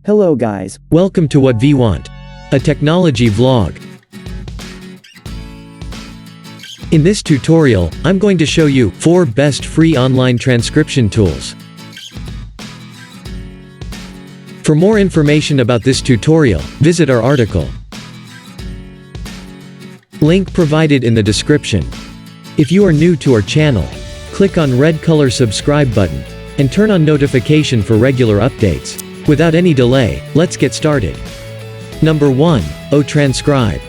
Hello guys, Welcome to WhatVwant, a technology vlog. In this tutorial, I'm going to show you 4 best free online transcription tools. For more information about this tutorial, visit our article. Link provided in the description. If you are new to our channel, click on red color subscribe button, and turn on notification for regular updates. Without any delay, let's get started. Number 1. OTranscribe.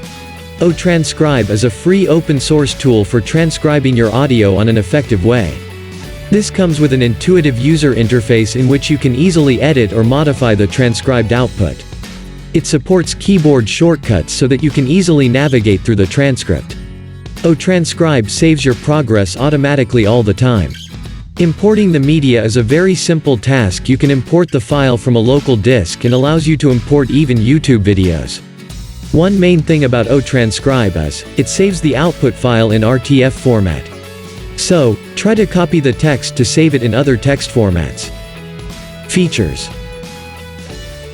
OTranscribe is a free open-source tool for transcribing your audio on an effective way. This comes with an intuitive user interface in which you can easily edit or modify the transcribed output. It supports keyboard shortcuts so that you can easily navigate through the transcript. OTranscribe saves your progress automatically all the time. Importing the media is a very simple task. You can import the file from a local disk and allows you to import even YouTube videos. One main thing about OTranscribe is, it saves the output file in RTF format. So, try to copy the text to save it in other text formats. Features: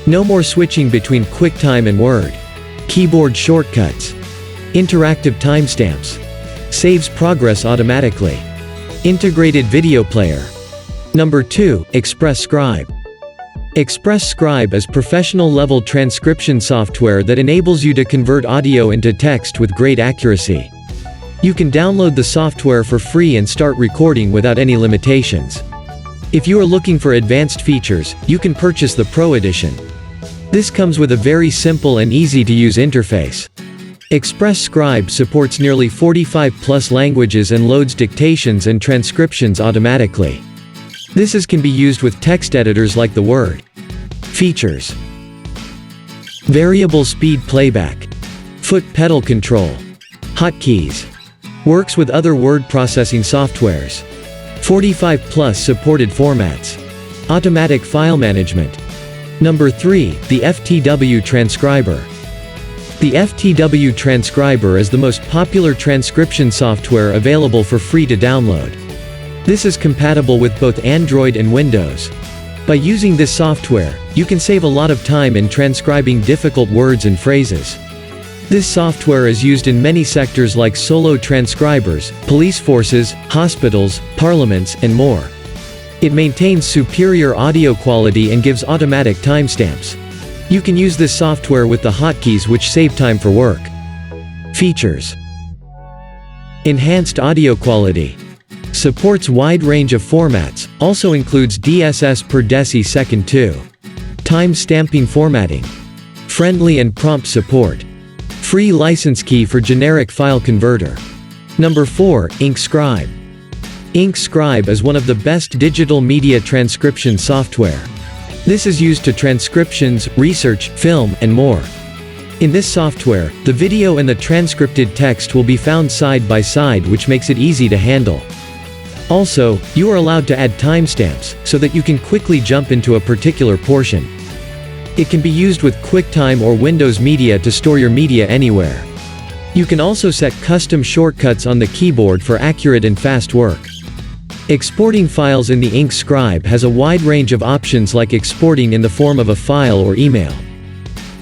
no more switching between QuickTime and Word. Keyboard shortcuts. Interactive timestamps. Saves progress automatically. Integrated video player. Number 2. InqScribe. InqScribe is professional-level transcription software that enables you to convert audio into text with great accuracy. You can download the software for free and start recording without any limitations. If you are looking for advanced features, you can purchase the Pro Edition. This comes with a very simple and easy-to-use interface. InqScribe supports nearly 45+ languages and loads dictations and transcriptions automatically. This can be used with text editors like the Word. Features: variable speed playback, foot pedal control, hotkeys, works with other word processing softwares, 45+ supported formats, automatic file management. Number 3. The FTW Transcriber. The FTW Transcriber is the most popular transcription software available for free to download. This is compatible with both Android and Windows. By using this software, you can save a lot of time in transcribing difficult words and phrases. This software is used in many sectors like solo transcribers, police forces, hospitals, parliaments, and more. It maintains superior audio quality and gives automatic timestamps. You can use this software with the hotkeys which save time for work. Features: enhanced audio quality. Supports wide range of formats, also includes DSS per deci-second 2. Time stamping formatting. Friendly and prompt support. Free license key for generic file converter. Number 4. InqScribe. InqScribe is one of the best digital media transcription software. This is used to transcriptions, research, film, and more. In this software, the video and the transcripted text will be found side by side, which makes it easy to handle. Also, you are allowed to add timestamps, so that you can quickly jump into a particular portion. It can be used with QuickTime or Windows Media to store your media anywhere. You can also set custom shortcuts on the keyboard for accurate and fast work. Exporting files in the InqScribe has a wide range of options, like exporting in the form of a file or email.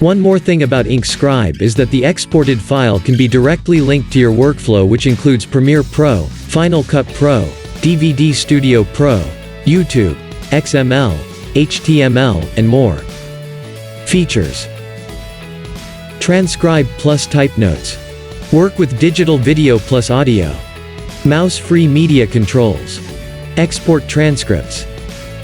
One more thing about InqScribe is that the exported file can be directly linked to your workflow, which includes Premiere Pro, Final Cut Pro, DVD Studio Pro, YouTube, XML, HTML, and more. Features: Transcribe plus type notes. Work with digital video plus audio. Mouse-free media controls. Export transcripts.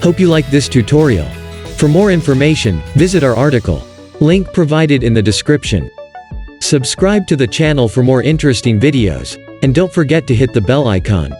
Hope you like this tutorial. For more information, visit our article. Link provided in the description. Subscribe to the channel for more interesting videos, and don't forget to hit the bell icon.